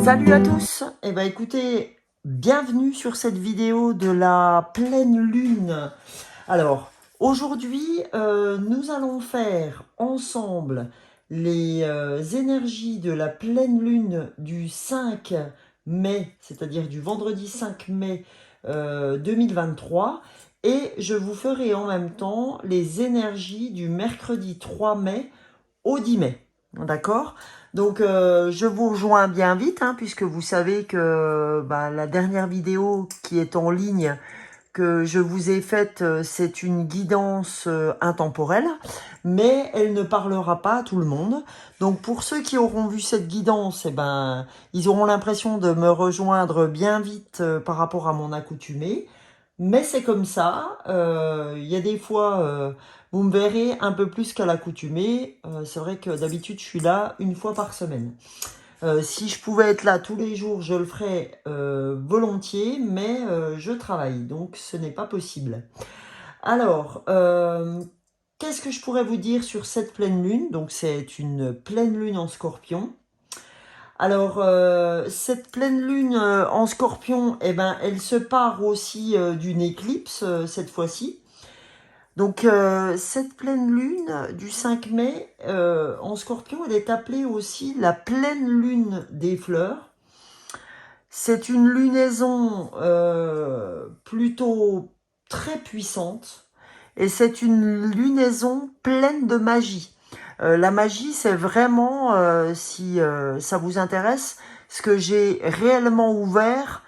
Salut à tous. Eh ben écoutez, bienvenue sur cette vidéo de la pleine lune. Alors, aujourd'hui, nous allons faire ensemble les énergies de la pleine lune du 5 mai, c'est-à-dire du vendredi 5 mai 2023. Et je vous ferai en même temps les énergies du mercredi 3 mai au 10 mai. D'accord? Donc, je vous rejoins bien vite, hein, puisque vous savez que la dernière vidéo qui est en ligne que je vous ai faite, c'est une guidance intemporelle, mais elle ne parlera pas à tout le monde. Donc, pour ceux qui auront vu cette guidance, eh ben, ils auront l'impression de me rejoindre bien vite par rapport à mon accoutumé. Mais c'est comme ça. Il y a des fois, vous me verrez un peu plus qu'à l'accoutumée. C'est vrai que d'habitude, je suis là une fois par semaine. Si je pouvais être là tous les jours, je le ferais volontiers, mais je travaille, donc ce n'est pas possible. Alors, qu'est-ce que je pourrais vous dire sur cette pleine lune? Donc, c'est une pleine lune en Scorpion. Alors, cette pleine lune en Scorpion, eh ben, elle se part aussi d'une éclipse cette fois-ci. Donc, cette pleine lune du 5 mai en Scorpion, elle est appelée aussi la pleine lune des fleurs. C'est une lunaison plutôt très puissante et c'est une lunaison pleine de magie. La magie, c'est vraiment, si ça vous intéresse, ce que j'ai réellement ouvert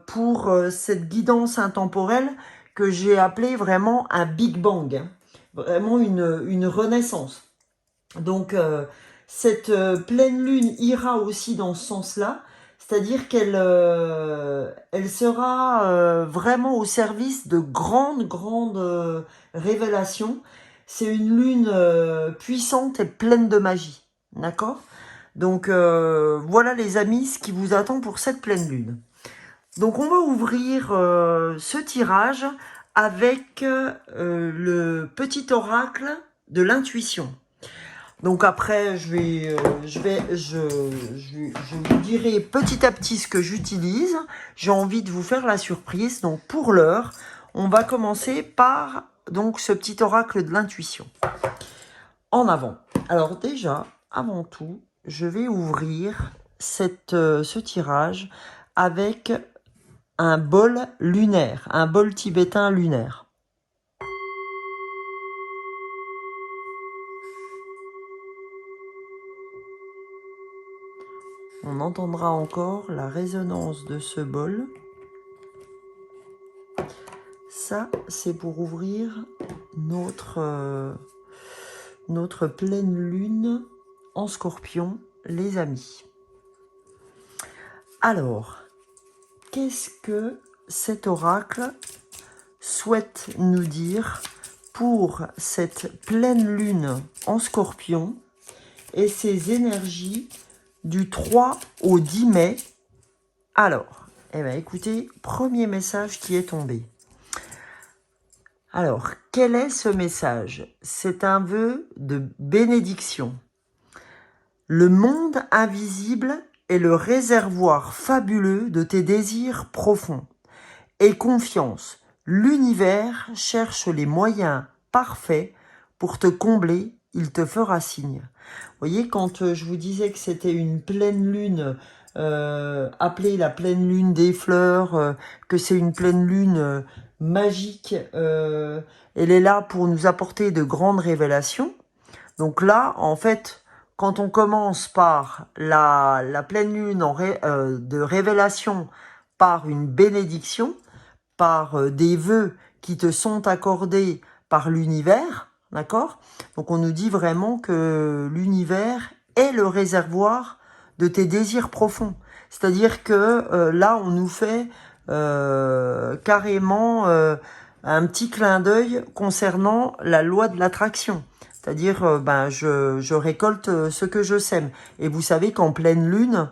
pour cette guidance intemporelle que j'ai appelée vraiment un Big Bang, hein. Vraiment une renaissance. Donc, cette pleine lune ira aussi dans ce sens-là, c'est-à-dire qu'elle elle sera vraiment au service de grandes révélations. C'est une lune puissante et pleine de magie, d'accord? Donc, voilà les amis, ce qui vous attend pour cette pleine lune. Donc, on va ouvrir ce tirage avec le petit oracle de l'intuition. Donc après, je vous dirai petit à petit ce que j'utilise. J'ai envie de vous faire la surprise. Donc pour l'heure, on va commencer par donc ce petit oracle de l'intuition. En avant. Alors déjà, avant tout, je vais ouvrir ce tirage avec un bol lunaire, un bol tibétain lunaire. On entendra encore la résonance de ce bol. Ça, c'est pour ouvrir notre pleine lune en Scorpion, les amis. Alors, qu'est-ce que cet oracle souhaite nous dire pour cette pleine lune en Scorpion et ses énergies du 3 au 10 mai? Alors, eh bien, écoutez, premier message qui est tombé. Alors, quel est ce message? C'est un vœu de bénédiction. Le monde invisible est le réservoir fabuleux de tes désirs profonds. Aie confiance, l'univers cherche les moyens parfaits pour te combler, il te fera signe. Vous voyez, quand je vous disais que c'était une pleine lune, appelée la pleine lune des fleurs, que c'est une pleine lune magique, elle est là pour nous apporter de grandes révélations. Donc là, en fait, quand on commence par la pleine lune de révélation, par une bénédiction, par des vœux qui te sont accordés par l'univers, d'accord? Donc on nous dit vraiment que l'univers est le réservoir de tes désirs profonds. C'est-à-dire que là, on nous fait carrément un petit clin d'œil concernant la loi de l'attraction. C'est-à-dire, je récolte ce que je sème. Et vous savez qu'en pleine lune,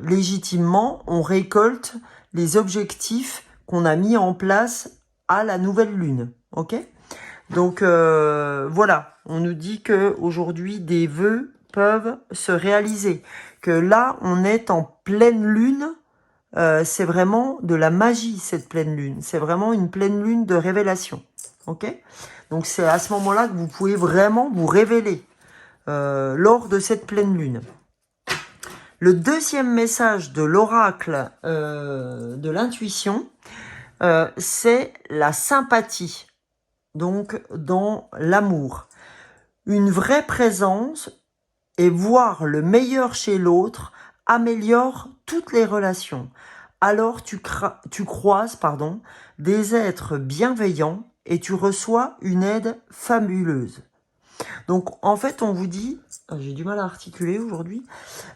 légitimement, on récolte les objectifs qu'on a mis en place à la nouvelle lune. Ok? Donc, voilà. On nous dit que aujourd'hui des vœux peuvent se réaliser. que là, on est en pleine lune. C'est vraiment de la magie, cette pleine lune. C'est vraiment une pleine lune de révélation. Ok? Donc, c'est à ce moment-là que vous pouvez vraiment vous révéler lors de cette pleine lune. Le deuxième message de l'oracle de l'intuition, c'est la sympathie. Donc, dans l'amour. Une vraie présence et voir le meilleur chez l'autre améliore toutes les relations. Alors tu croises des êtres bienveillants et tu reçois une aide fabuleuse. Donc en fait on vous dit, j'ai du mal à articuler aujourd'hui,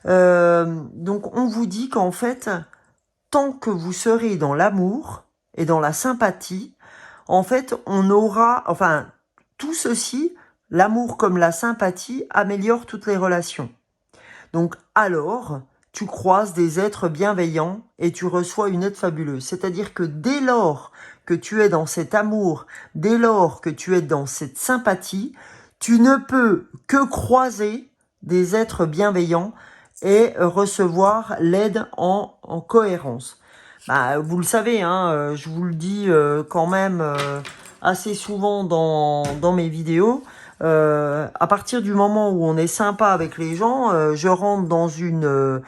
donc on vous dit qu'en fait tant que vous serez dans l'amour et dans la sympathie, en fait on aura, enfin tout ceci, l'amour comme la sympathie améliore toutes les relations. Donc alors, tu croises des êtres bienveillants et tu reçois une aide fabuleuse. C'est-à-dire que dès lors que tu es dans cet amour, dès lors que tu es dans cette sympathie, tu ne peux que croiser des êtres bienveillants et recevoir l'aide en cohérence. Bah, vous le savez, hein, je vous le dis quand même assez souvent dans mes vidéos. À partir du moment où on est sympa avec les gens, je rentre dans une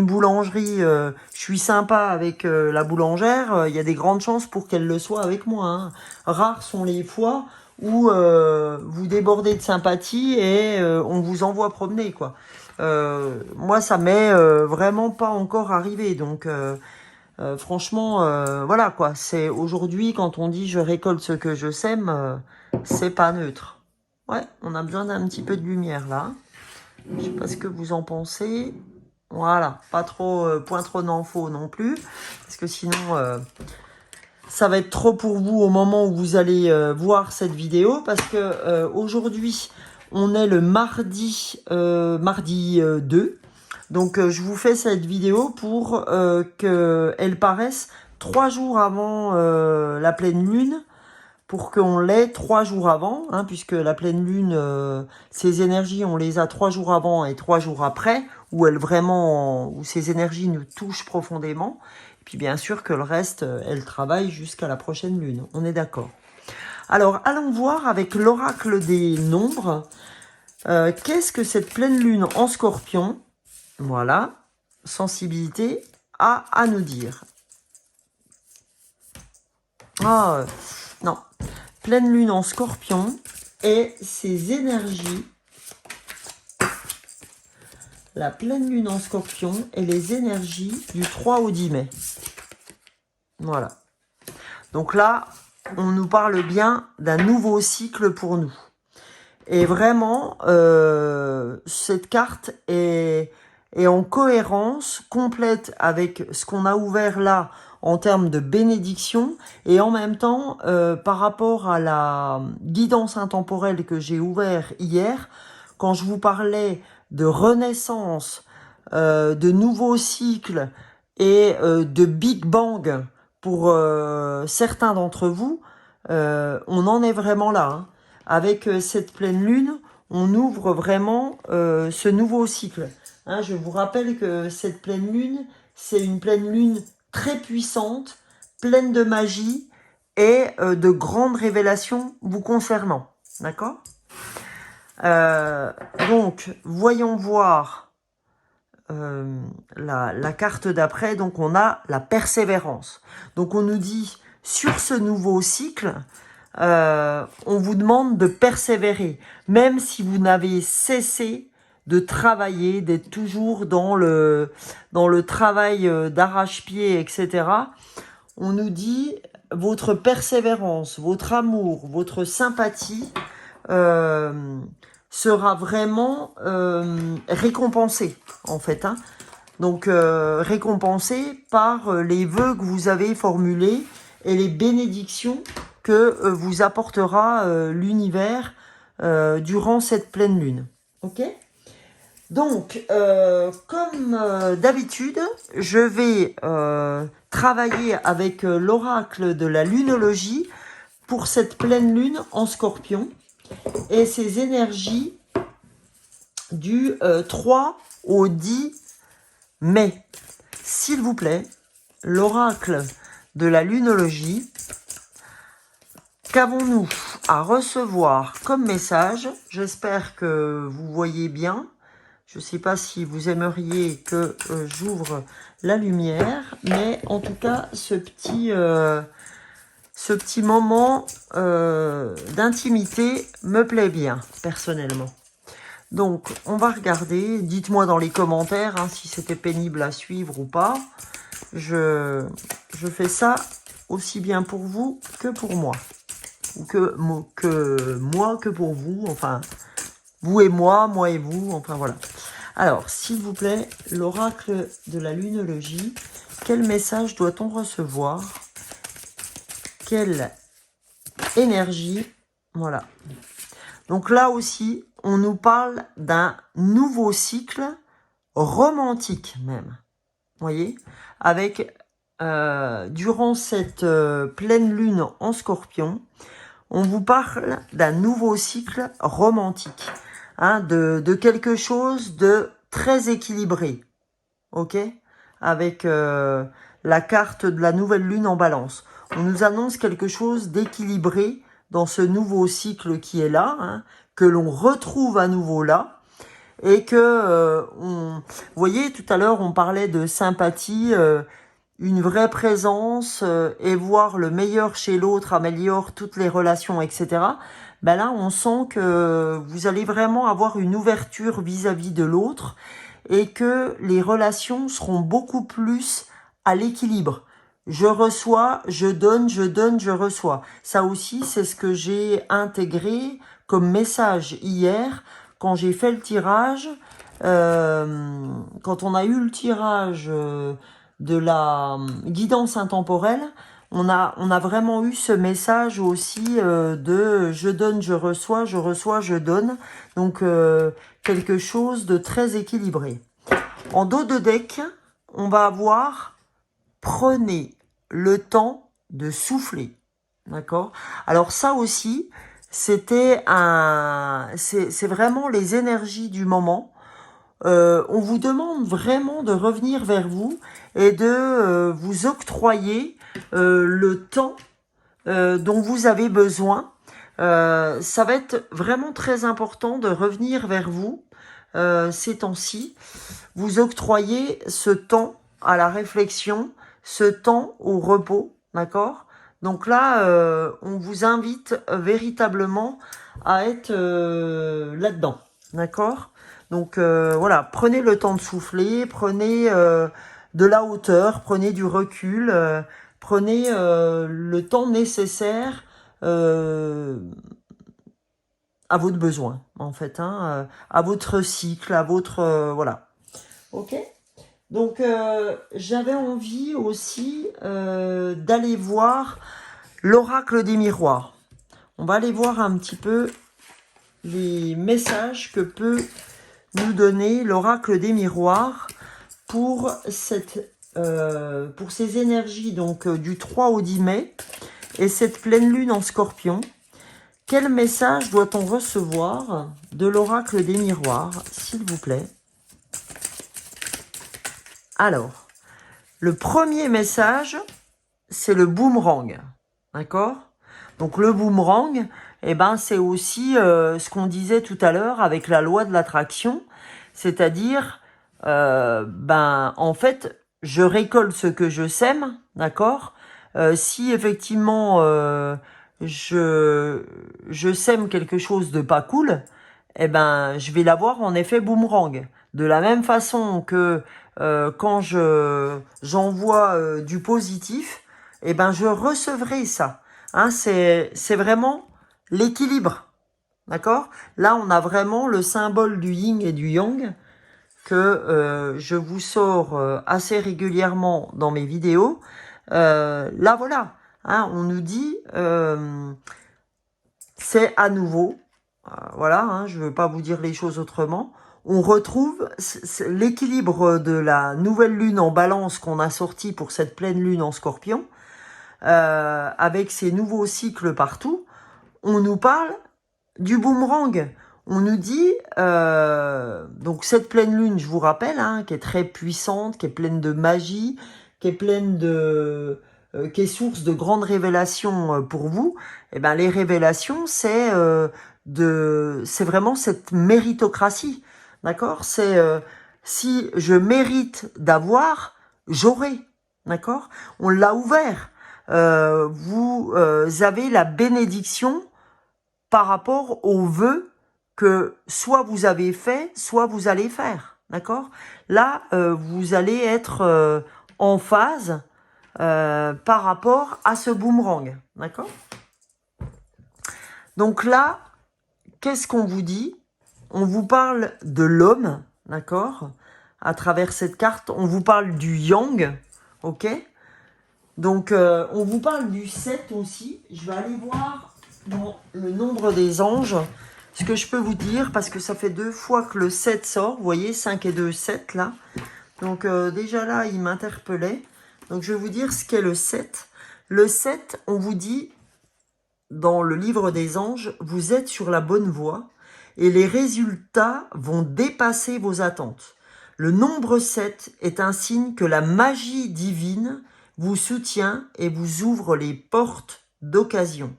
boulangerie, je suis sympa avec la boulangère, il y a des grandes chances pour qu'elle le soit avec moi. Hein. Rares sont les fois où vous débordez de sympathie et on vous envoie promener, quoi. Moi, ça m'est vraiment pas encore arrivé, donc franchement, voilà quoi. C'est aujourd'hui quand on dit je récolte ce que je sème, c'est pas neutre. Ouais, on a besoin d'un petit peu de lumière là. Je sais pas ce que vous en pensez. Voilà, pas trop point trop d'infos non plus, parce que sinon ça va être trop pour vous au moment où vous allez voir cette vidéo, parce que aujourd'hui on est le mardi 2. Donc je vous fais cette vidéo pour qu'elle paraisse 3 jours avant la pleine lune, pour qu'on l'ait 3 jours avant, hein, puisque la pleine lune, ces énergies, on les a 3 jours avant et 3 jours après, où ces énergies nous touchent profondément. Et puis bien sûr que le reste, elles travaillent jusqu'à la prochaine lune. On est d'accord. Alors, allons voir avec l'oracle des nombres. Qu'est-ce que cette pleine lune en Scorpion, voilà, sensibilité, a à nous dire? Ah, non. Pleine lune en Scorpion et ses énergies. La pleine lune en Scorpion et les énergies du 3 au 10 mai. Voilà. Donc là, on nous parle bien d'un nouveau cycle pour nous. Et vraiment, cette carte est en cohérence complète avec ce qu'on a ouvert là en termes de bénédiction, et en même temps, par rapport à la guidance intemporelle que j'ai ouvert hier, quand je vous parlais de renaissance, de nouveaux cycles et de Big Bang pour certains d'entre vous, on en est vraiment là. Hein. Avec cette pleine lune, on ouvre vraiment ce nouveau cycle. Hein, je vous rappelle que cette pleine lune, c'est une pleine lune très puissante, pleine de magie et de grandes révélations vous concernant. D'accord ? Donc, voyons voir la carte d'après. Donc, on a la persévérance. Donc, on nous dit, sur ce nouveau cycle, on vous demande de persévérer, même si vous n'avez cessé de travailler, d'être toujours dans le travail d'arrache-pied, etc. On nous dit votre persévérance, votre amour, votre sympathie sera vraiment récompensée, en fait. Hein. Donc, récompensée par les vœux que vous avez formulés et les bénédictions que vous apportera l'univers durant cette pleine lune. Ok ? Donc, comme d'habitude, je vais travailler avec l'oracle de la lunologie pour cette pleine lune en Scorpion et ses énergies du 3 au 10 Mais, s'il vous plaît, l'oracle de la lunologie, qu'avons-nous à recevoir comme message? J'espère que vous voyez bien. Je ne sais pas si vous aimeriez que j'ouvre la lumière, mais en tout cas, ce petit moment d'intimité me plaît bien, personnellement. Donc, on va regarder. Dites-moi dans les commentaires hein, si c'était pénible à suivre ou pas. Je fais ça aussi bien pour vous que pour moi. Ou que moi que pour vous. Enfin, vous et moi et vous. Enfin, voilà. Alors, s'il vous plaît, l'oracle de la lunologie, quel message doit-on recevoir? Quelle énergie? Voilà. Donc là aussi, on nous parle d'un nouveau cycle romantique même. Vous voyez? Avec, durant cette pleine lune en scorpion, on vous parle d'un nouveau cycle romantique. Hein, de quelque chose de très équilibré. Ok? Avec la carte de la nouvelle lune en balance. On nous annonce quelque chose d'équilibré dans ce nouveau cycle qui est là, hein, que l'on retrouve à nouveau là, et que, vous voyez, tout à l'heure, on parlait de sympathie, une vraie présence, et voir le meilleur chez l'autre améliore toutes les relations, etc. Ben là, on sent que vous allez vraiment avoir une ouverture vis-à-vis de l'autre, et que les relations seront beaucoup plus à l'équilibre. Je reçois, je donne, je reçois. Ça aussi, c'est ce que j'ai intégré comme message hier quand j'ai fait le tirage. Quand on a eu le tirage de la guidance intemporelle, on a vraiment eu ce message aussi de je donne, je reçois, je donne. Donc, quelque chose de très équilibré. En dos de deck, on va avoir prenez le temps de souffler. D'accord? Alors ça aussi, c'est vraiment les énergies du moment. On vous demande vraiment de revenir vers vous et de vous octroyer le temps dont vous avez besoin. Ça va être vraiment très important de revenir vers vous ces temps-ci. Vous octroyez ce temps à la réflexion, ce temps au repos, d'accord? Donc là, on vous invite véritablement à être là-dedans, d'accord? Donc voilà, prenez le temps de souffler, prenez de la hauteur, prenez du recul, prenez le temps nécessaire à votre besoin, en fait, hein, à votre cycle, à votre... voilà. Ok? Donc, j'avais envie aussi d'aller voir l'oracle des miroirs. On va aller voir un petit peu les messages que peut nous donner l'oracle des miroirs pour ces énergies donc du 3 au 10 mai et cette pleine lune en scorpion. Quel message doit-on recevoir de l'oracle des miroirs, s'il vous plaît? Alors, le premier message, c'est le boomerang, d'accord? Donc le boomerang, eh ben, c'est aussi ce qu'on disait tout à l'heure avec la loi de l'attraction, c'est-à-dire, en fait, je récolte ce que je sème, d'accord? Si effectivement je sème quelque chose de pas cool, eh ben, je vais l'avoir en effet boomerang. De la même façon que quand j'envoie du positif, eh ben, je recevrai ça. Hein, c'est vraiment l'équilibre. D'accord? Là, on a vraiment le symbole du yin et du yang que je vous sors assez régulièrement dans mes vidéos. Là, voilà. Hein, on nous dit, c'est à nouveau, voilà, hein, je ne veux pas vous dire les choses autrement, on retrouve l'équilibre de la nouvelle lune en balance qu'on a sorti pour cette pleine lune en scorpion, avec ces nouveaux cycles partout. On nous parle du boomerang. on nous dit, donc cette pleine lune, je vous rappelle, hein, qui est très puissante, qui est pleine de magie, qui est pleine de... qui est source de grandes révélations pour vous, et ben les révélations, c'est vraiment cette méritocratie, d'accord? C'est si je mérite d'avoir, j'aurai, d'accord? On l'a ouvert. Vous avez la bénédiction par rapport aux vœux que soit vous avez fait, soit vous allez faire, d'accord? Là, vous allez être en phase par rapport à ce boomerang, d'accord? Donc là, qu'est-ce qu'on vous dit? On vous parle de l'homme, d'accord? À travers cette carte, on vous parle du yang, ok? Donc, on vous parle du 7 aussi. Je vais aller voir dans le nombre des anges ce que je peux vous dire, parce que ça fait 2 fois que le 7 sort. Vous voyez, 5 et 2, 7 là. Donc, déjà là, il m'interpellait. Donc, je vais vous dire ce qu'est le 7. Le 7, on vous dit, dans le livre des anges, vous êtes sur la bonne voie et les résultats vont dépasser vos attentes. Le nombre 7 est un signe que la magie divine vous soutient et vous ouvre les portes d'occasion.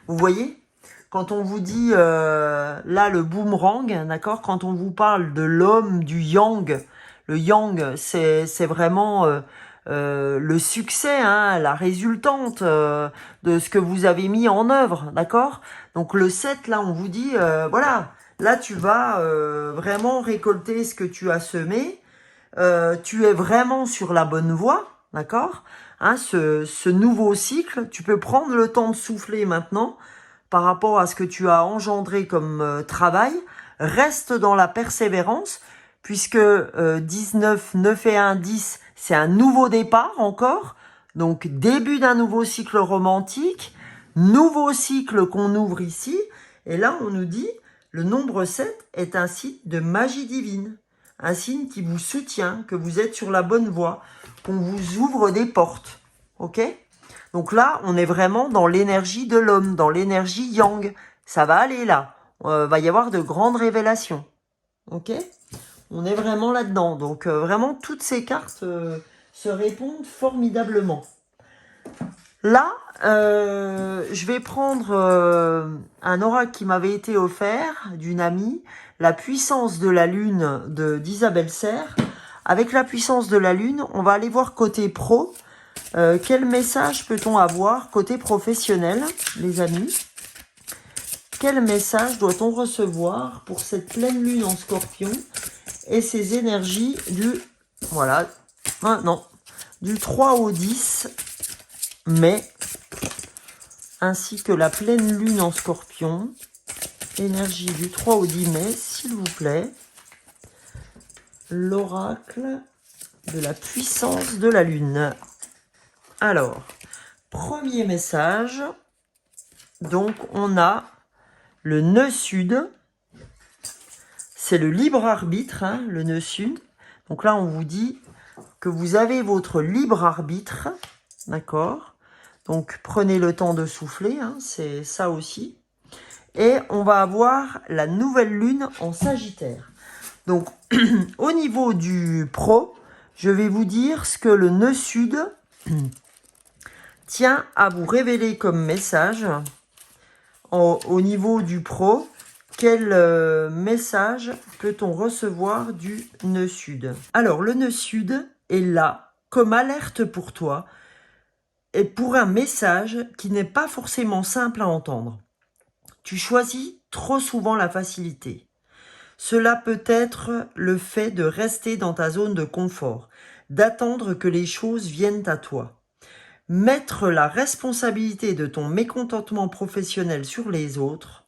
Vous voyez, quand on vous dit, là, le boomerang, d'accord, quand on vous parle de l'homme, du yang, le yang, c'est vraiment le succès, hein, la résultante de ce que vous avez mis en œuvre, d'accord? Donc le 7, là, on vous dit, voilà, là, tu vas vraiment récolter ce que tu as semé, tu es vraiment sur la bonne voie, d'accord? Hein, ce nouveau cycle, tu peux prendre le temps de souffler maintenant par rapport à ce que tu as engendré comme travail. Reste dans la persévérance, puisque 19, 9 et 1, 10, c'est un nouveau départ encore. Donc, début d'un nouveau cycle romantique, nouveau cycle qu'on ouvre ici. Et là, on nous dit, le nombre 7 est un signe de magie divine. Un signe qui vous soutient, que vous êtes sur la bonne voie, qu'on vous ouvre des portes. Ok? Donc là, on est vraiment dans l'énergie de l'homme, dans l'énergie yang. Ça va aller là. Va y avoir de grandes révélations. Ok? On est vraiment là-dedans. Donc vraiment, toutes ces cartes se répondent formidablement. Là, je vais prendre un oracle qui m'avait été offert d'une amie, la puissance de la lune d'Isabelle Serre. Avec la puissance de la lune, on va aller voir côté pro. Quel message peut-on avoir côté professionnel, les amis? Quel message doit-on recevoir pour cette pleine lune en Scorpion et ces énergies du, voilà, non, du 3 au 10 mai, ainsi que la pleine lune en Scorpion, énergie du 3 au 10 mai, s'il vous plaît, l'oracle de la puissance de la lune. Alors, premier message, donc on a le nœud sud, c'est le libre arbitre, hein, le nœud sud. Donc là, on vous dit que vous avez votre libre arbitre, d'accord? Donc prenez le temps de souffler, hein, c'est ça aussi. Et on va avoir la nouvelle lune en Sagittaire. Donc, au niveau du pro, je vais vous dire ce que le nœud sud tient à vous révéler comme message. Au niveau du pro, quel message peut-on recevoir du nœud sud? Alors, le nœud sud est là comme alerte pour toi et pour un message qui n'est pas forcément simple à entendre. Tu choisis trop souvent la facilité. Cela peut être le fait de rester dans ta zone de confort, d'attendre que les choses viennent à toi. Mettre la responsabilité de ton mécontentement professionnel sur les autres.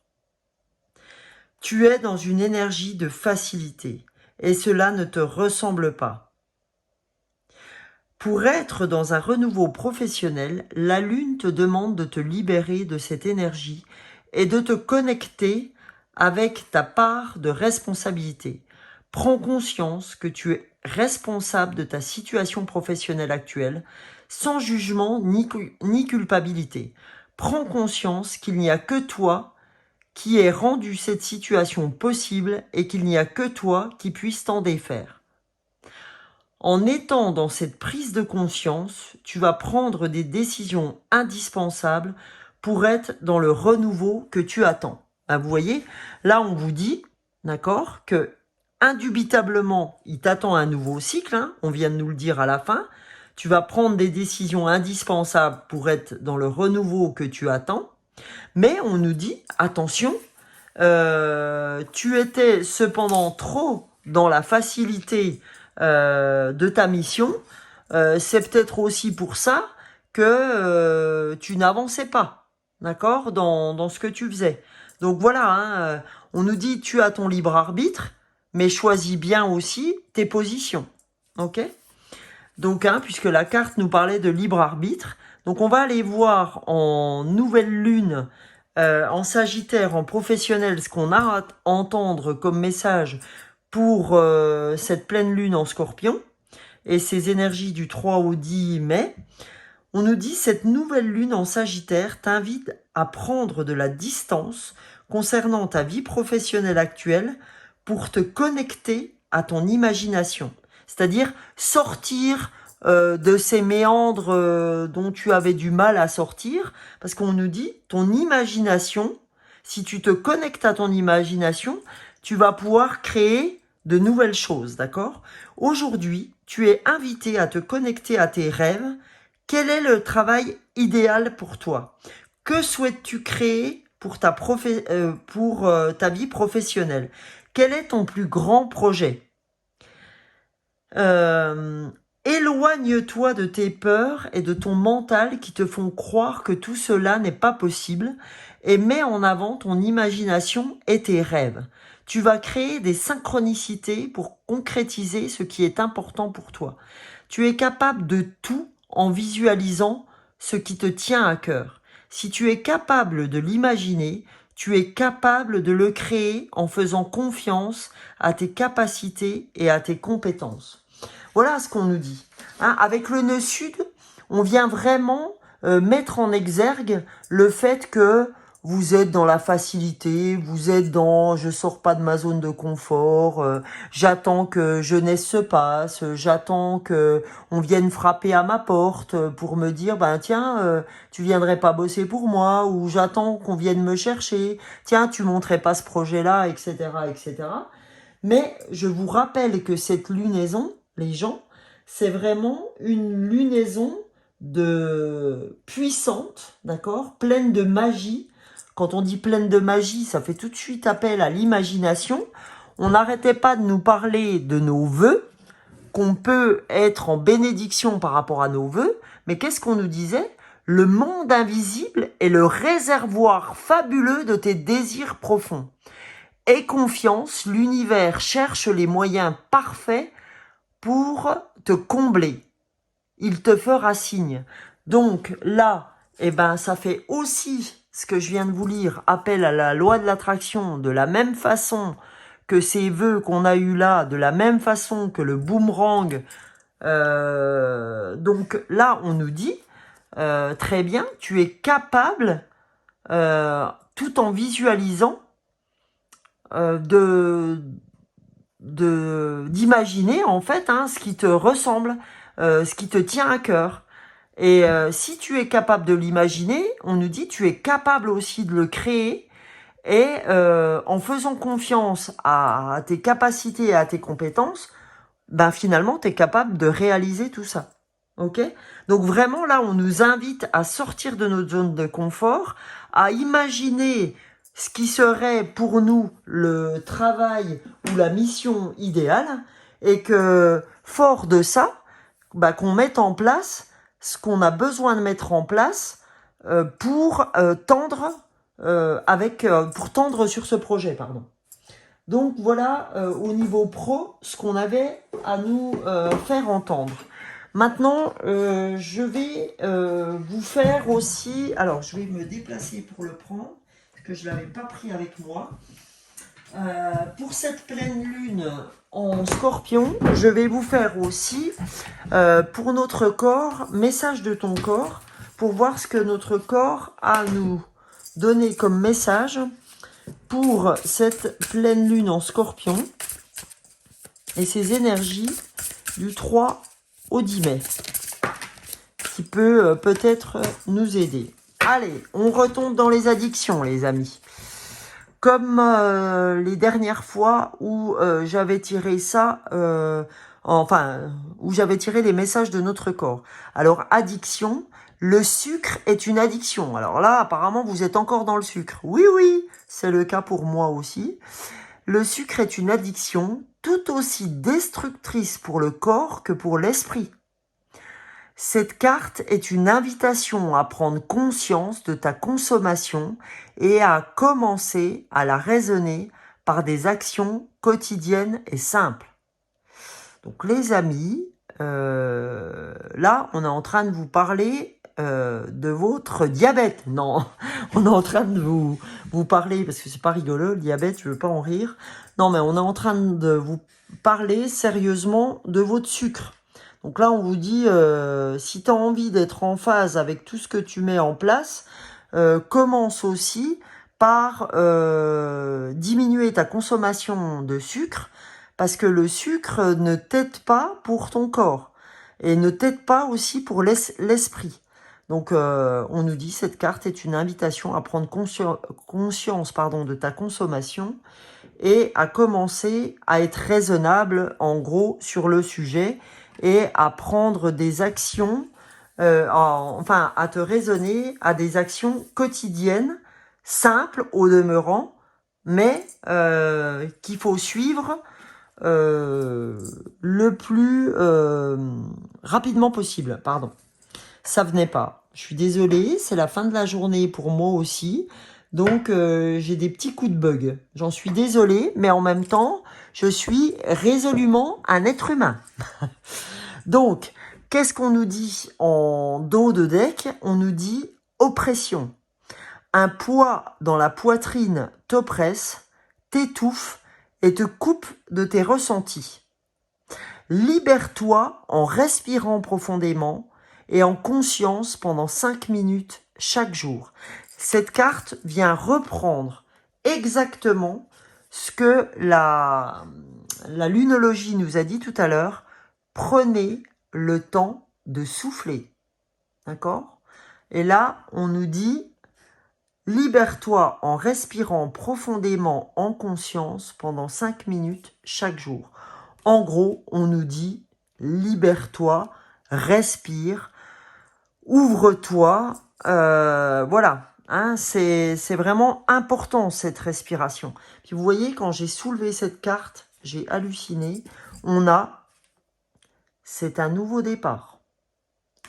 Tu es dans une énergie de facilité et cela ne te ressemble pas. Pour être dans un renouveau professionnel, la lune te demande de te libérer de cette énergie et de te connecter avec ta part de responsabilité. Prends conscience que tu es responsable de ta situation professionnelle actuelle, sans jugement ni culpabilité. Prends conscience qu'il n'y a que toi qui ait rendu cette situation possible et qu'il n'y a que toi qui puisse t'en défaire. En étant dans cette prise de conscience, tu vas prendre des décisions indispensables pour être dans le renouveau que tu attends. Ah, vous voyez, là on vous dit, d'accord, que indubitablement, il t'attend un nouveau cycle, hein, on vient de nous le dire à la fin. Tu vas prendre des décisions indispensables pour être dans le renouveau que tu attends. Mais on nous dit, attention, tu étais cependant trop dans la facilité de ta mission. C'est peut-être aussi pour ça que tu n'avançais pas, d'accord, dans ce que tu faisais. Donc voilà, hein, on nous dit, tu as ton libre arbitre, mais choisis bien aussi tes positions, ok? Donc, hein, puisque la carte nous parlait de libre arbitre, donc on va aller voir en nouvelle lune, en Sagittaire, en professionnel, ce qu'on a à entendre comme message pour cette pleine lune en Scorpion et ces énergies du 3 au 10 mai. On nous dit, cette nouvelle lune en Sagittaire t'invite à prendre de la distance concernant ta vie professionnelle actuelle pour te connecter à ton imagination. C'est-à-dire sortir de ces méandres dont tu avais du mal à sortir, parce qu'on nous dit, ton imagination, si tu te connectes à ton imagination, tu vas pouvoir créer de nouvelles choses, d'accord? Aujourd'hui, tu es invité à te connecter à tes rêves. Quel est le travail idéal pour toi? Que souhaites-tu créer pour ta vie professionnelle? Quel est ton plus grand projet? Éloigne-toi de tes peurs et de ton mental qui te font croire que tout cela n'est pas possible et mets en avant ton imagination et tes rêves. Tu vas créer des synchronicités pour concrétiser ce qui est important pour toi. Tu es capable de tout en visualisant ce qui te tient à cœur. Si tu es capable de l'imaginer, tu es capable de le créer en faisant confiance à tes capacités et à tes compétences. Voilà ce qu'on nous dit. Hein, avec le nœud sud, on vient vraiment mettre en exergue le fait que vous êtes dans la facilité, vous êtes dans « je sors pas de ma zone de confort, j'attends que jeunesse se passe, j'attends que on vienne frapper à ma porte pour me dire ben tiens, tu viendrais pas bosser pour moi » ou « j'attends qu'on vienne me chercher, tiens, tu monterais pas ce projet-là, etc. etc. » Mais je vous rappelle que cette lunaison, les gens, c'est vraiment une lunaison de puissante, d'accord, pleine de magie. Quand on dit pleine de magie, ça fait tout de suite appel à l'imagination. On n'arrêtait pas de nous parler de nos vœux, qu'on peut être en bénédiction par rapport à nos vœux, mais qu'est-ce qu'on nous disait? Le monde invisible est le réservoir fabuleux de tes désirs profonds. Aie confiance, l'univers cherche les moyens parfaits pour te combler. Il te fera signe. Donc là, eh ben, ça fait aussi ce que je viens de vous lire, appel à la loi de l'attraction, de la même façon que ces vœux qu'on a eu là, de la même façon que le boomerang. Donc là, on nous dit, très bien, tu es capable, tout en visualisant, d'imaginer en fait hein, ce qui te ressemble, ce qui te tient à cœur. Et si tu es capable de l'imaginer, on nous dit tu es capable aussi de le créer et en faisant confiance à tes capacités et à tes compétences, ben finalement tu es capable de réaliser tout ça. Ok? Donc vraiment là on nous invite à sortir de notre zone de confort, à imaginer ce qui serait pour nous le travail ou la mission idéale et que fort de ça, bah, qu'on mette en place ce qu'on a besoin de mettre en place pour tendre sur ce projet, pardon. Donc voilà au niveau pro ce qu'on avait à nous faire entendre. Maintenant, je vais vous faire aussi... Alors, je vais me déplacer pour le prendre, parce que je ne l'avais pas pris avec moi. Pour cette pleine lune en Scorpion, je vais vous faire aussi, pour notre corps, message de ton corps, pour voir ce que notre corps a à nous donner comme message pour cette pleine lune en Scorpion et ses énergies du 3 au 10 mai, qui peut peut-être nous aider. Allez, on retombe dans les addictions, les amis. Comme les dernières fois où j'avais tiré ça, où j'avais tiré les messages de notre corps. Alors, addiction, le sucre est une addiction. Alors là, apparemment, vous êtes encore dans le sucre. Oui, oui, c'est le cas pour moi aussi. Le sucre est une addiction tout aussi destructrice pour le corps que pour l'esprit. Cette carte est une invitation à prendre conscience de ta consommation et à commencer à la raisonner par des actions quotidiennes et simples. Donc les amis, là on est en train de vous parler de votre diabète. Non, on est en train de vous parler, parce que c'est pas rigolo le diabète, je veux pas en rire. Non mais on est en train de vous parler sérieusement de votre sucre. Donc là, on vous dit, si tu as envie d'être en phase avec tout ce que tu mets en place, commence aussi par diminuer ta consommation de sucre, parce que le sucre ne t'aide pas pour ton corps et ne t'aide pas aussi pour l'esprit. Donc, on nous dit, cette carte est une invitation à prendre conscience de ta consommation et à commencer à être raisonnable, en gros, sur le sujet, et à prendre des actions, à te raisonner à des actions quotidiennes, simples au demeurant, mais qu'il faut suivre le plus rapidement possible. Pardon, ça venait pas. Je suis désolée, c'est la fin de la journée pour moi aussi. Donc, j'ai des petits coups de bug. J'en suis désolée, mais en même temps, je suis résolument un être humain. Donc, qu'est-ce qu'on nous dit en dos de deck? On nous dit oppression. Un poids dans la poitrine t'oppresse, t'étouffe et te coupe de tes ressentis. Libère-toi en respirant profondément et en conscience pendant 5 minutes chaque jour. Cette carte vient reprendre exactement ce que la lunologie nous a dit tout à l'heure. Prenez le temps de souffler. D'accord? Et là, on nous dit, libère-toi en respirant profondément en conscience pendant 5 minutes chaque jour. En gros, on nous dit, libère-toi, respire, ouvre-toi, voilà. Hein, c'est vraiment important cette respiration. Puis vous voyez, quand j'ai soulevé cette carte, j'ai halluciné. On a, c'est un nouveau départ.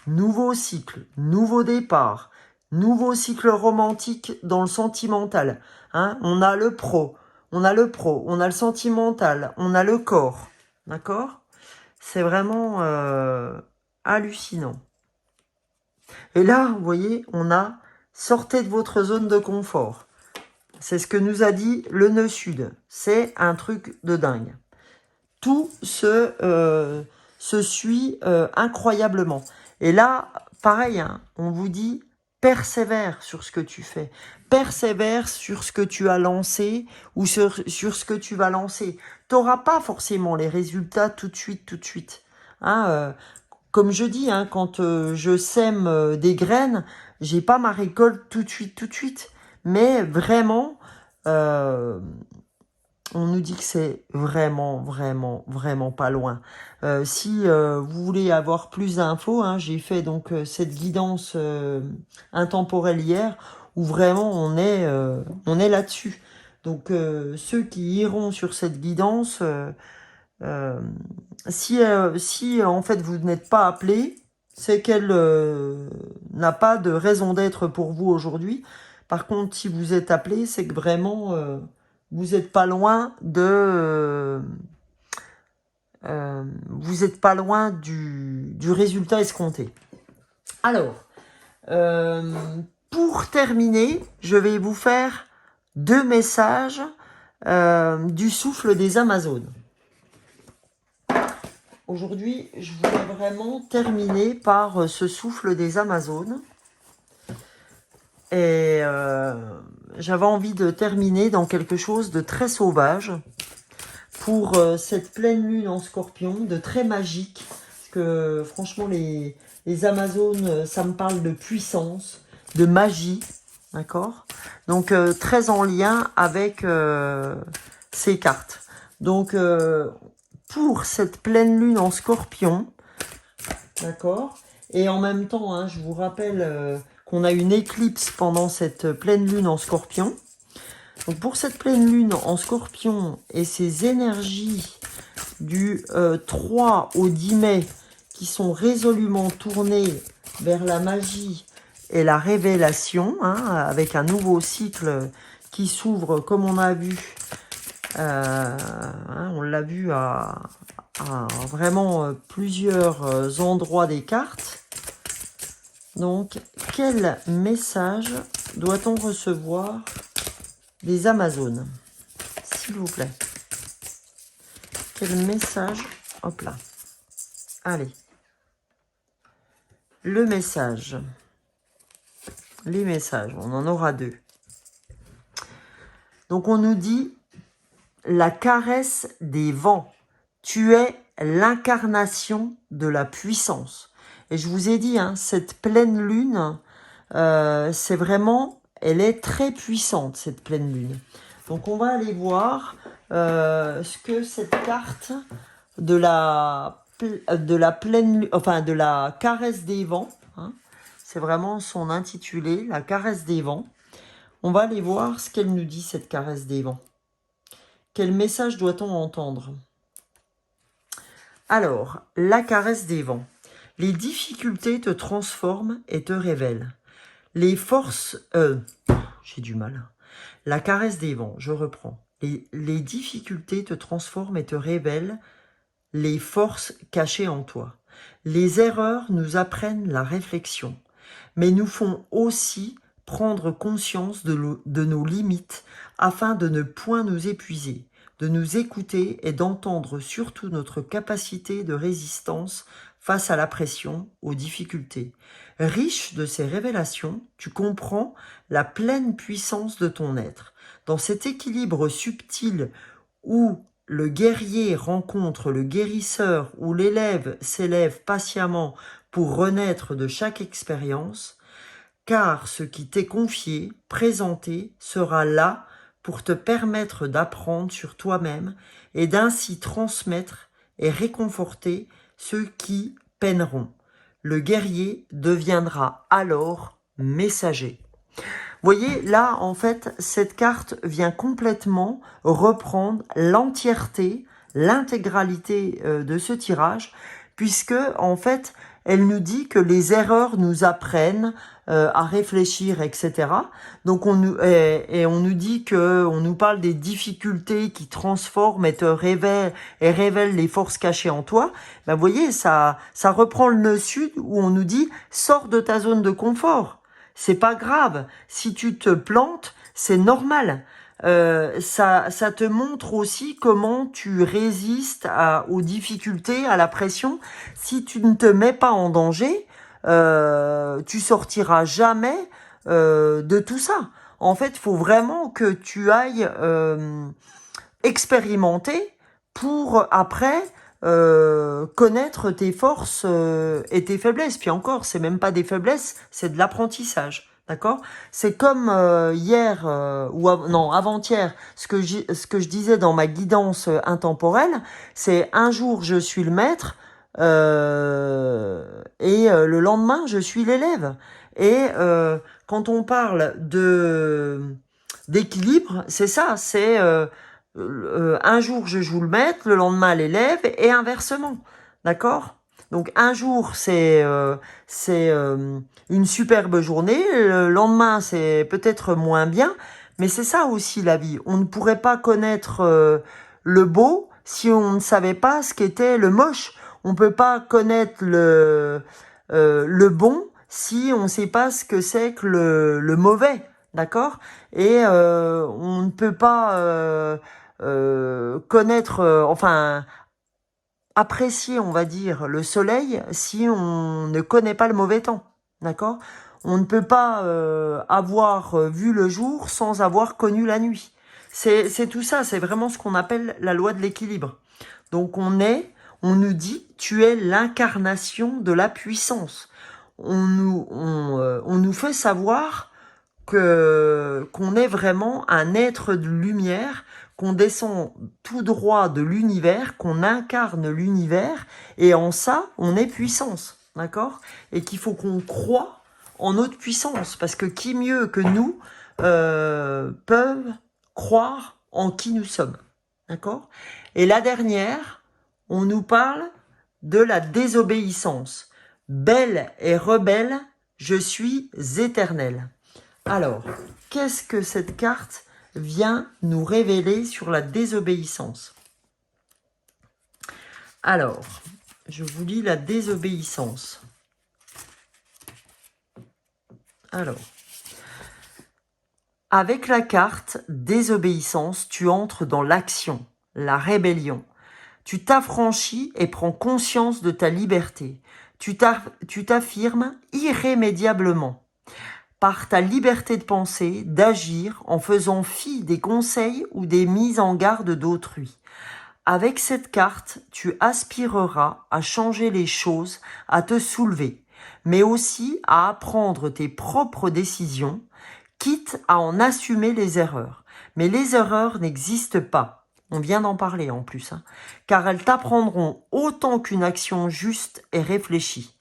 Nouveau cycle, nouveau départ, nouveau cycle romantique dans le sentimental. Hein, on a le pro, on a le sentimental, on a le corps. D'accord? C'est vraiment hallucinant. Et là, vous voyez, on a sortez de votre zone de confort. C'est ce que nous a dit le nœud sud. C'est un truc de dingue. Tout se suit incroyablement. Et là, pareil, hein, on vous dit, persévère sur ce que tu fais. Persévère sur ce que tu as lancé ou sur ce que tu vas lancer. Tu n'auras pas forcément les résultats tout de suite. Hein, comme je dis, hein, quand je sème des graines, j'ai pas ma récolte tout de suite. Mais vraiment, on nous dit que c'est vraiment pas loin. Si vous voulez avoir plus d'infos, hein, j'ai fait donc cette guidance intemporelle hier, où vraiment on est là-dessus. Donc ceux qui iront sur cette guidance, si en fait vous n'êtes pas appelé, c'est qu'elle n'a pas de raison d'être pour vous aujourd'hui. Par contre, si vous êtes appelé, c'est que vraiment vous n'êtes pas loin de vous n'êtes pas loin du résultat escompté. Alors, pour terminer, je vais vous faire 2 messages du souffle des Amazones. Aujourd'hui, je voulais vraiment terminer par ce souffle des Amazones. Et j'avais envie de terminer dans quelque chose de très sauvage pour cette pleine lune en Scorpion, de très magique. Parce que franchement, les Amazones, ça me parle de puissance, de magie, d'accord? Donc très en lien avec ces cartes. Donc pour cette pleine lune en Scorpion, d'accord? Et en même temps, hein, je vous rappelle qu'on a une éclipse pendant cette pleine lune en Scorpion. Donc pour cette pleine lune en Scorpion et ses énergies du 3 au 10 mai qui sont résolument tournées vers la magie et la révélation, hein, avec un nouveau cycle qui s'ouvre comme on a vu, hein, on l'a vu à vraiment plusieurs endroits des cartes. Donc, quel message doit-on recevoir des Amazones, s'il vous plaît? Quel message? Hop là. Allez. Le message. Les messages, on en aura deux. Donc, on nous dit la caresse des vents. Tu es l'incarnation de la puissance. Et je vous ai dit, hein, cette pleine lune, c'est vraiment, elle est très puissante, cette pleine lune. Donc on va aller voir ce que cette carte de la pleine, enfin de la caresse des vents, hein, c'est vraiment son intitulé, la caresse des vents. On va aller voir ce qu'elle nous dit, cette caresse des vents. Quel message doit-on entendre? Alors, la caresse des vents. Les difficultés te transforment et te révèlent. Les forces... j'ai du mal. La caresse des vents, je reprends. Les difficultés te transforment et te révèlent les forces cachées en toi. Les erreurs nous apprennent la réflexion, mais nous font aussi prendre conscience de nos limites afin de ne point nous épuiser, de nous écouter et d'entendre surtout notre capacité de résistance face à la pression, aux difficultés. Riche de ces révélations, tu comprends la pleine puissance de ton être. Dans cet équilibre subtil où le guerrier rencontre le guérisseur, où l'élève s'élève patiemment pour renaître de chaque expérience, car ce qui t'est confié, présenté, sera là pour te permettre d'apprendre sur toi-même et d'ainsi transmettre et réconforter ceux qui peineront. Le guerrier deviendra alors messager. Vous voyez, là, en fait, cette carte vient complètement reprendre l'entièreté, l'intégralité de ce tirage, puisque, en fait, elle nous dit que les erreurs nous apprennent à réfléchir, etc. Donc, on nous dit que, on nous parle des difficultés qui transforment et te révèlent, et révèlent les forces cachées en toi. Ben, vous voyez, ça reprend le nœud sud où on nous dit, sors de ta zone de confort. C'est pas grave. Si tu te plantes, c'est normal. Ça te montre aussi comment tu résistes aux difficultés, à la pression. Si tu ne te mets pas en danger, tu sortiras jamais de tout ça. En fait, il faut vraiment que tu ailles expérimenter pour après connaître tes forces et tes faiblesses. Puis encore, c'est même pas des faiblesses, c'est de l'apprentissage. D'accord? C'est comme hier non avant-hier, ce que je disais dans ma guidance intemporelle, c'est un jour je suis le maître et le lendemain je suis l'élève. Et quand on parle d'équilibre, c'est ça, c'est un jour je joue le maître, le lendemain l'élève et inversement, d'accord? Donc un jour c'est une superbe journée, le lendemain c'est peut-être moins bien, mais c'est ça aussi la vie. On ne pourrait pas connaître le beau si on ne savait pas ce qu'était le moche. On peut pas connaître le bon si on ne sait pas ce que c'est que le mauvais, d'accord? Et on ne peut pas connaître, enfin, apprécier, on va dire, le soleil si on ne connaît pas le mauvais temps, d'accord? On ne peut pas avoir vu le jour sans avoir connu la nuit. C'est tout ça, c'est vraiment ce qu'on appelle la loi de l'équilibre. Donc on nous dit, tu es l'incarnation de la puissance. On nous fait savoir qu'on est vraiment un être de lumière, qu'on descend tout droit de l'univers, qu'on incarne l'univers, et en ça, on est puissance, d'accord? Et qu'il faut qu'on croie en notre puissance, parce que qui mieux que nous peuvent croire en qui nous sommes, d'accord? Et la dernière, on nous parle de la désobéissance. Belle et rebelle, je suis éternel. Alors, qu'est-ce que cette carte vient nous révéler sur la désobéissance? Alors, je vous lis la désobéissance. Alors, avec la carte désobéissance, tu entres dans l'action, la rébellion. Tu t'affranchis et prends conscience de ta liberté. Tu t'affirmes irrémédiablement par ta liberté de penser, d'agir en faisant fi des conseils ou des mises en garde d'autrui. Avec cette carte, tu aspireras à changer les choses, à te soulever, mais aussi à apprendre tes propres décisions, quitte à en assumer les erreurs. Mais les erreurs n'existent pas. On vient d'en parler en plus, car elles t'apprendront autant qu'une action juste et réfléchie.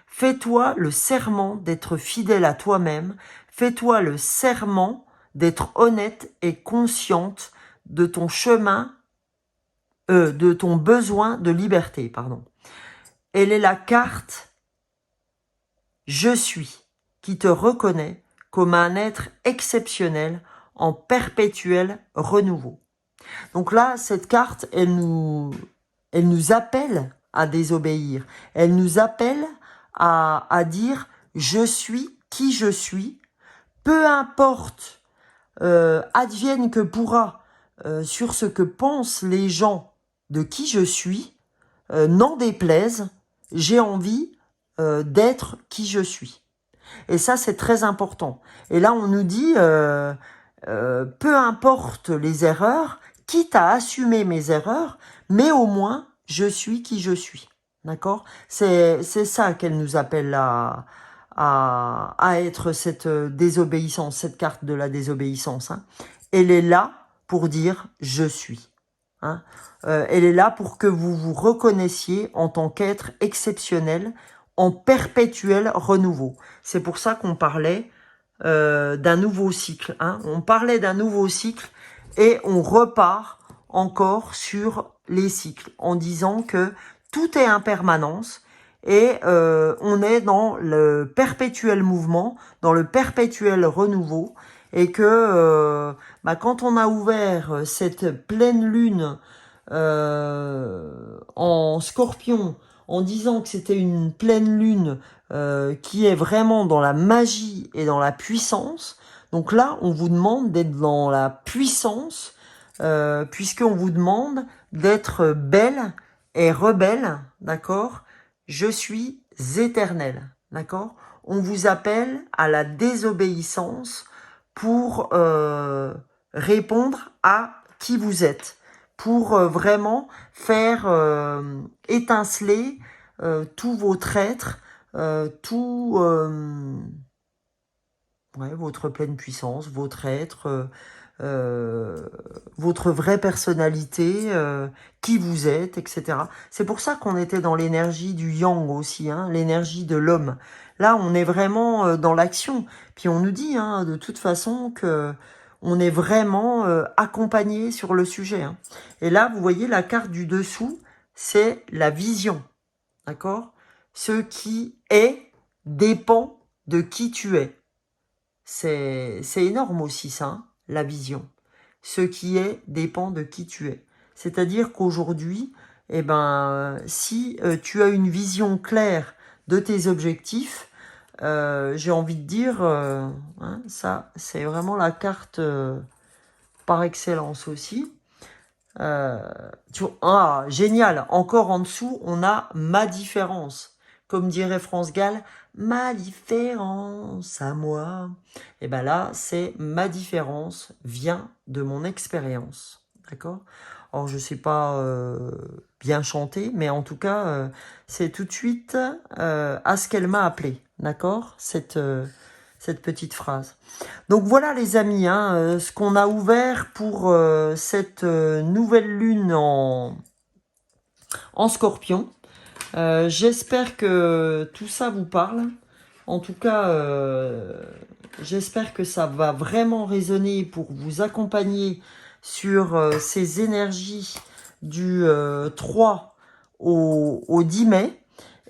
Fais-toi le serment d'être fidèle à toi-même. Fais-toi le serment d'être honnête et consciente de ton chemin, de ton besoin de liberté, pardon. Elle est la carte « Je suis » qui te reconnaît comme un être exceptionnel en perpétuel renouveau. Donc là, cette carte, elle nous appelle à désobéir. Elle nous appelle à dire « je suis qui je suis », peu importe, advienne que pourra, sur ce que pensent les gens de qui je suis, n'en déplaise, j'ai envie d'être qui je suis. Et ça, c'est très important. Et là, on nous dit, peu importe les erreurs, quitte à assumer mes erreurs, mais au moins, je suis qui je suis. D'accord? C'est ça qu'elle nous appelle à être cette désobéissance, cette carte de la désobéissance. Elle est là pour dire « je suis ». Elle est là pour que vous vous reconnaissiez en tant qu'être exceptionnel, en perpétuel renouveau. C'est pour ça qu'on parlait d'un nouveau cycle. On parlait d'un nouveau cycle et on repart encore sur les cycles en disant que tout est impermanence et on est dans le perpétuel mouvement, dans le perpétuel renouveau et que quand on a ouvert cette pleine lune en Scorpion en disant que c'était une pleine lune qui est vraiment dans la magie et dans la puissance. Donc là, on vous demande d'être dans la puissance, puisqu'on vous demande d'être belle et rebelle, d'accord? Je suis éternel, d'accord? On vous appelle à la désobéissance pour répondre à qui vous êtes, pour vraiment faire étinceler tout votre être, tout votre pleine puissance, votre être, votre vraie personnalité, qui vous êtes, etc. C'est pour ça qu'on était dans l'énergie du yang aussi, l'énergie de l'homme. Là, on est vraiment dans l'action. Puis on nous dit, de toute façon, que on est vraiment accompagné sur le sujet. Et là, vous voyez, la carte du dessous, c'est la vision. D'accord? Ce qui est dépend de qui tu es. C'est énorme aussi ça, la vision. Ce qui est dépend de qui tu es. C'est-à-dire qu'aujourd'hui, si tu as une vision claire de tes objectifs, j'ai envie de dire, ça, c'est vraiment la carte par excellence aussi. Génial, encore en dessous, on a ma différence. Comme dirait France Gall, ma différence à moi. Et bien là, c'est ma différence vient de mon expérience. D'accord? Alors, je ne sais pas bien chanter, mais en tout cas, c'est tout de suite à ce qu'elle m'a appelé. D'accord? Cette petite phrase. Donc voilà les amis, hein, ce qu'on a ouvert pour cette nouvelle lune en Scorpion. J'espère que tout ça vous parle. En tout cas, j'espère que ça va vraiment résonner pour vous accompagner sur ces énergies du 3 au 10 mai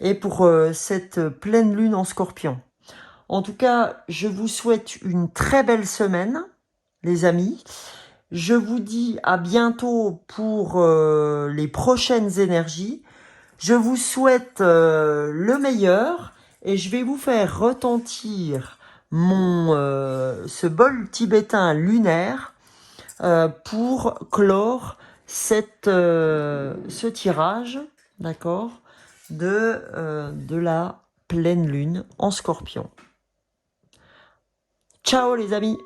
et pour cette pleine lune en Scorpion. En tout cas, je vous souhaite une très belle semaine, les amis. Je vous dis à bientôt pour les prochaines énergies. Je vous souhaite le meilleur et je vais vous faire retentir ce bol tibétain lunaire pour clore ce tirage, d'accord, de la pleine lune en Scorpion. Ciao les amis!